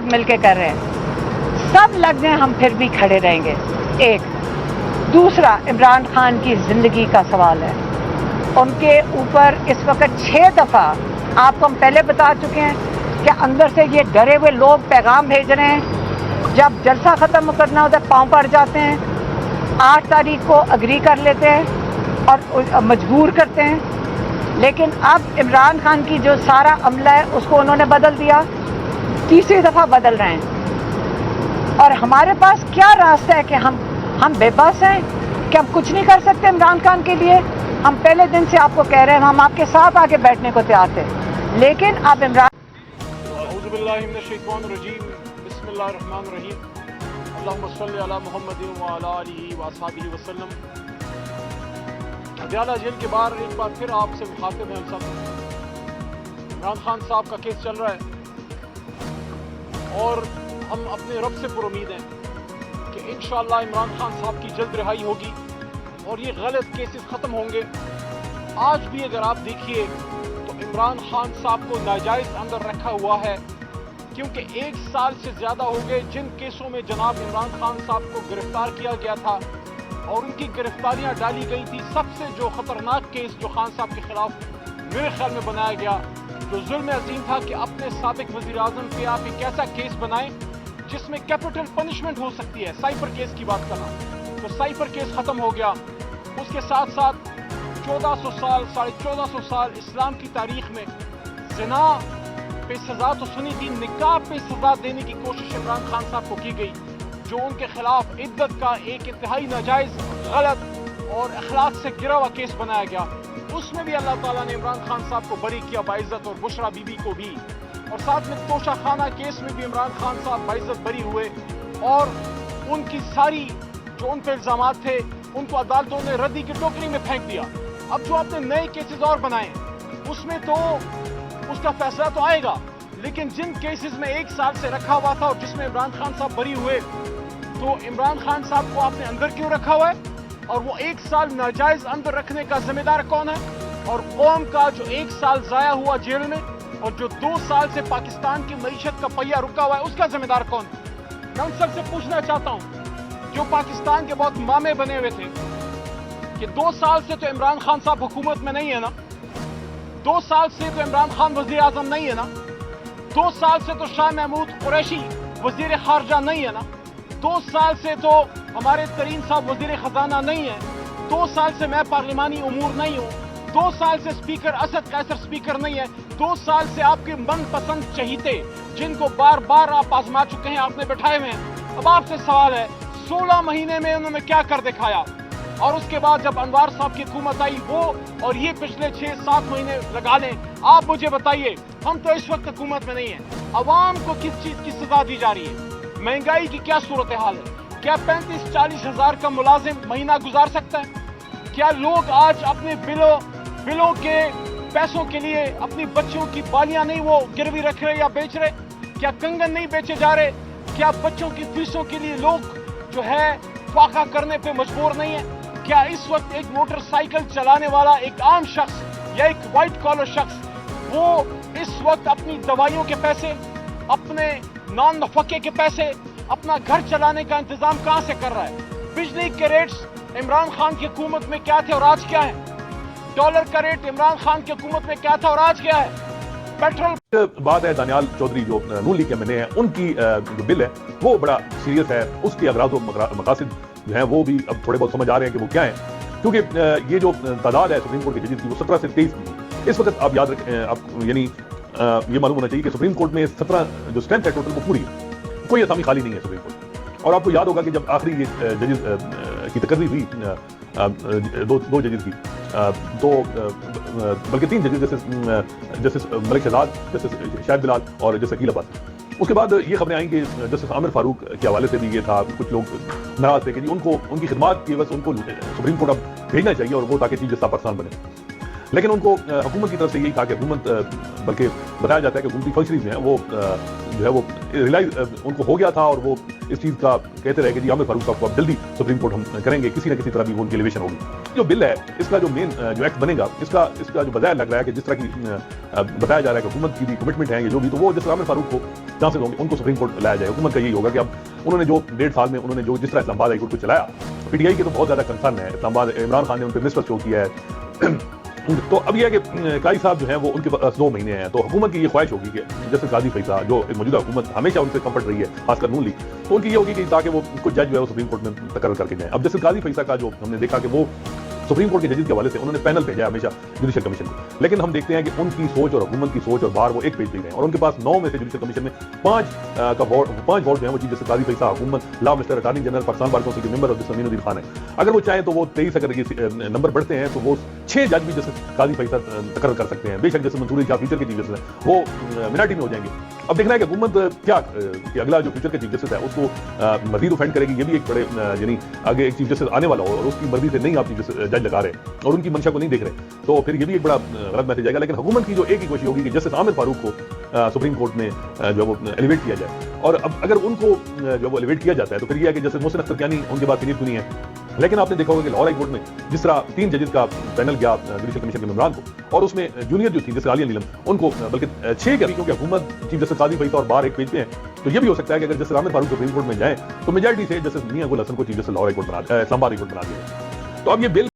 सब मिलके कर रहे हैं, सब लग जाएं हम फिर भी खड़े रहेंगे। एक दूसरा, इमरान खान की ज़िंदगी का सवाल है। उनके ऊपर इस वक्त 6 दफ़ा आपको हम पहले बता चुके हैं कि अंदर से ये डरे हुए लोग पैगाम भेज रहे हैं, जब जलसा ख़त्म करना होता है पाँव पड़ जाते हैं, 8 तारीख को अग्री कर लेते हैं और मजबूर करते हैं। लेकिन अब इमरान खान की जो सारा अमला है उसको उन्होंने बदल दिया, तीसरी दफ़ा बदल रहे हैं। और हमारे पास क्या रास्ता है कि हम बेबस हैं कि हम कुछ नहीं कर सकते इमरान खान के लिए? हम पहले दिन से आपको कह रहे हैं, हम आपके साथ आके बैठने को तैयार थे, लेकिन अब इमरान अदयाला जेल के बाहर एक बार फिर आपसे मुखातिब हैं हम सब। इमरान खान साहब का केस चल रहा है और हम अपने रब से पुरुमीद हैं कि इंशाअल्लाह इमरान खान साहब की जल्द रिहाई होगी और ये गलत केसेस ख़त्म होंगे। आज भी अगर आप देखिए तो इमरान खान साहब को नाजायज़ अंदर रखा हुआ है, क्योंकि 1 साल से ज़्यादा हो गए जिन केसों में जनाब इमरान खान साहब को गिरफ़्तार किया गया था और उनकी गिरफ्तारियां डाली गई थी। सबसे जो ख़तरनाक केस जो खान साहब के ख़िलाफ़ मेरे ख्याल में बनाया गया, जो जुल्म अज़ीम था कि अपने साबिक वज़ीर आज़म पे आप एक ऐसा केस बनाएं जिसमें कैपिटल पनिशमेंट हो सकती है। साइफर केस की बात करना, तो साइफर केस ख़त्म हो गया। उसके साथ साथ 1400 साल 1450 साल इस्लाम की तारीख़ में ज़िना पे सज़ा तो सुनी थी, निकाह पे सज़ा देने की कोशिश इमरान खान साहब को की गई, जो उनके खिलाफ इद्दत का एक इंतहाई नाजायज़, गलत और अखलाक से गिरा हुआ केस बनाया गया। उसमें भी अल्लाह ताला ने इमरान खान साहब को बरी किया बाइज़्ज़त, और बुशरा बीबी को भी। और साथ में तोशा खाना केस में भी इमरान खान साहब बाइज़्ज़त बरी हुए और उनकी सारी जो उन पर इल्ज़ामात थे उनको अदालतों ने रद्दी की टोकरी में फेंक दिया। अब जो आपने नए केसेस और बनाए उसमें तो उसका फैसला तो आएगा, लेकिन जिन केसेस में 1 साल से रखा हुआ था और जिसमें इमरान खान साहब बरी हुए, तो इमरान खान साहब को आपने अंदर क्यों रखा हुआ है? और वो 1 साल नाजायज अंदर रखने का जिम्मेदार कौन है? और कौम का जो 1 साल जाया हुआ जेल में और जो 2 साल से पाकिस्तान की मईशत का पहिया रुका हुआ है, उसका जिम्मेदार कौन है? मैं उन सबसे पूछना चाहता हूं जो पाकिस्तान के बहुत मामे बने हुए थे कि 2 साल से तो इमरान खान साहब हुकूमत में नहीं है ना, 2 साल से तो इमरान खान वजीर आजम नहीं है ना, 2 साल से तो शाह महमूद कुरैशी वजीर खारजा नहीं है ना, 2 साल से तो हमारे तरीन साहब वजीर खजाना नहीं है, 2 साल से मैं पार्लिमानी उमूर नहीं हूँ, 2 साल से स्पीकर असद कैसर स्पीकर नहीं है, 2 साल से आपके मनपसंद चहीते जिनको बार बार आप आजमा चुके हैं आपने बैठाए हुए हैं। अब आपसे सवाल है, 16 महीने में उन्होंने क्या कर दिखाया? और उसके बाद जब अनवार साहब की हुकूमत आई वो और ये पिछले 6-7 महीने लगा लें, आप मुझे बताइए, हम तो इस वक्त हुकूमत में नहीं है, अवाम को किस चीज़ की सजा दी जा रही है? महंगाई की क्या सूरत हाल है? क्या 35-40 हज़ार का मुलाजिम महीना गुजार सकता है? क्या लोग आज अपने बिलों के पैसों के लिए अपनी बच्चों की बालियां नहीं वो गिरवी रख रहे या बेच रहे? क्या कंगन नहीं बेचे जा रहे? क्या बच्चों की फीसों के लिए लोग जो है फाका करने पे मजबूर नहीं है? क्या इस वक्त एक मोटरसाइकिल चलाने वाला एक आम शख्स या एक वाइट कॉलर शख्स वो इस वक्त अपनी दवाइयों के पैसे, अपने नॉन नफके के पैसे, अपना घर चलाने का इंतजाम कहां से कर रहा है? बिजली के रेट्स इमरान खान की हुकूमत में क्या थे और आज क्या है? डॉलर का रेट इमरान खान की हुकूमत में क्या था और आज क्या है? पेट्रोल बात है दानियाल चौधरी जो नून लीग के एमएनए हैं, उनकी जो बिल है वो बड़ा सीरियस है, उसके अगराज और मकासद जो है वो भी अब थोड़े बहुत समझ आ रहे हैं कि वो क्या है, क्योंकि ये जो तादाद है सुप्रीम कोर्ट के जजेस की वो 17 से 23 की। इस वक्त आप याद रखें, आप यानी ये मालूम होना चाहिए कि सुप्रीम कोर्ट में 17 जो स्ट्रेंथ है टोटल वो पूरी है, कोई असामी खाली नहीं है सुप्रीम कोर्ट। और आपको याद होगा कि जब आखिरी ये जजेस की तकर्री हुई दो जजेस की, तो बल्कि 3 जजेस, जस्टिस मलिक शहजाद, जस्टिस शाहिद बिलाल और जस्टिस अकील अब्बासी। उसके बाद ये खबरें आई कि जस्टिस आमिर फारूक के हवाले से भी ये था, कुछ लोग नाराज थे कि जी उनकी खिदमत की बस उनको सुप्रीम कोर्ट अब भेजना चाहिए और वो ताकि चीफ जस्टिस पाकिस्तान बने। लेकिन उनको हुकूमत की तरफ से यही था कि हुकूमत, बल्कि बताया जाता है कि हुकूमती फंक्शनरीज हैं वो जो है वो रियलाइज उनको हो गया था और वो اس چیز کا کہتے رہے کہ جی عامر فاروق صاحب کو اب جلدی سپریم کورٹ ہم کریں گے، کسی نہ کسی طرح بھی وہ ان کی ایلیویشن ہوگی. جو بل ہے اس کا جو مین جو ایکٹ بنے گا، اس کا جو بظاہر لگ رہا ہے کہ جس طرح کی بتایا جا رہا ہے کہ حکومت کی بھی کمٹمنٹ ہے جو بھی، تو وہ جس عامر فاروق کو چانسز ہوں گے ان کو سپریم کورٹ لایا جائے. حکومت کا یہی ہوگا کہ اب انہوں نے جو 1.5 سال میں انہوں نے جو جس طرح اسلام آباد ہائی کورٹ کو چلایا، پی ٹی آئی کے تو بہت زیادہ کنسرن ہے. اسلام آباد عمران خان نے ان پہ مسٹر شو کیا ہے. تو اب یہ ہے کہ قاضی صاحب جو ہیں وہ ان کے پاس 2 مہینے ہیں، تو حکومت کی یہ خواہش ہوگی کہ جسٹس قاضی فیصل جو موجودہ حکومت ہمیشہ ان سے کمفرٹ رہی ہے، خاص کر نون لیگ، تو ان کی یہ ہوگی کہ تاکہ وہ کچھ جج جو ہے وہ سپریم کورٹ میں تقرر کر کے جائیں. اب جسٹس قاضی فیصل کا جو ہم نے دیکھا کہ وہ سپریم کورٹ کے ججز کے حوالے سے انہوں نے پینل بھیجا ہے ہمیشہ جوڈیشل کمیشن کو، لیکن ہم دیکھتے ہیں کہ ان کی سوچ اور حکومت کی سوچ اور بار وہ ایک پیج پہ گئے ہیں، اور ان کے پاس 9 میں سے جوڈیشل کمیشن میں 5 ووٹ جو ہیں وہ جسٹس قاضی فیصل، حکومت، law minister, attorney general, Pakistan bar council کے ممبر اور جسٹس امین الدین خان ہے. اگر وہ چاہیں تو وہ 23 اگر یہ نمبر بڑھتے ہیں تو وہ 6 جج بھی جسٹس قاضی فیصل تقرر کر سکتے ہیں. بے شک جسٹس منصور شاہ فیوچر کے چیف جسٹس ہیں، وہ منارٹی میں ہو جائیں گے. اب دیکھنا ہے کہ حکومت کیا کہ اگلا جو فیوچر کے چیف جسٹس ہے اس کو مزید اوفینڈ کرے گی. یہ بھی ایک بڑے یعنی آگے ایک چیف جسٹس آنے والا ہو اور اس کی مرضی سے نہیں آپ چیف جج لگا رہے اور ان کی منشا کو نہیں دیکھ رہے، تو پھر یہ بھی ایک بڑا غلط میسج جائے گا. لیکن حکومت کی جو ایک ہی کوشش ہوگی کہ جسٹس عامر فاروق کو سپریم کورٹ میں جو وہ ایلیویٹ کیا جائے، اور اب اگر ان کو جو وہ ایلیویٹ کیا جاتا ہے تو پھر یہ ہے کہ جسٹس محسن اختر کیانی ان کے بعد سینئر کیوں نہیں ہے. لیکن آپ نے دیکھا ہوگا کہ لاہور ہائی کورٹ میں جس طرح 3 ججز کا پینل گیا جوڈیشل کمیشن کے ممبران کو، اور اس میں جونیئر جو تھی جیسے عالیہ نیلم ان کو بلکہ 6 کیا، کیونکہ حکومت چیف جسٹس قاضی فیصل اور بار ایک پیج پہ ہیں. تو یہ بھی ہو سکتا ہے کہ اگر جسٹس عامر فاروق سپریم کورٹ میں جائیں تو میجارٹی سے جسٹس میاں گل حسن کو chief justice Lahore high court Islamabad high court بنا دیا. تو اب یہ بل